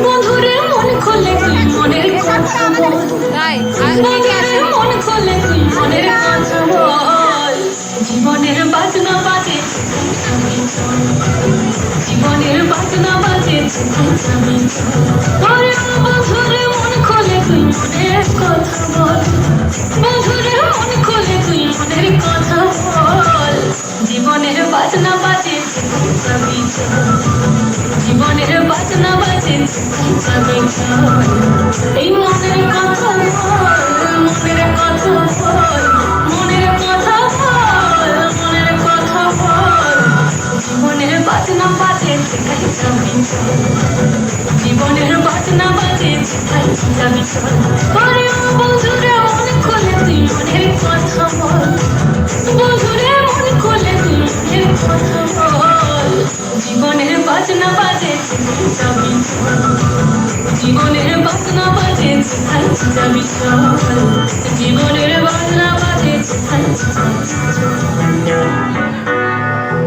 বন্ধুরে মন খুলে তুই মনের কথা বল, বন্ধুরে মন খুলে তুই মনের কথা বল। জীবনের বাজনা বাজে জীবনের বাজনা বাজে বন্ধুরে মন খুলে তুই মনের কথা বল, বন্ধুরে মন খুলে তুই মনের কথা বল। জীবনের বাজনা বাজে জীবনের বাজনা বাজে এই মনের কথা বল, মনের কথা বল, মনের কথা বল, মনের কথা বল। জীবনের বাজনা বাজে জীবনের বাজনা বাজে বন্ধুরে মন খুলে তুই মনের কথা বল, বন্ধুরে মন খুলে তুই মনের কথা বল। জীবনের বাজনা বাজে জীবনের বাজনা বাজে জীবনের বাজনা বাজে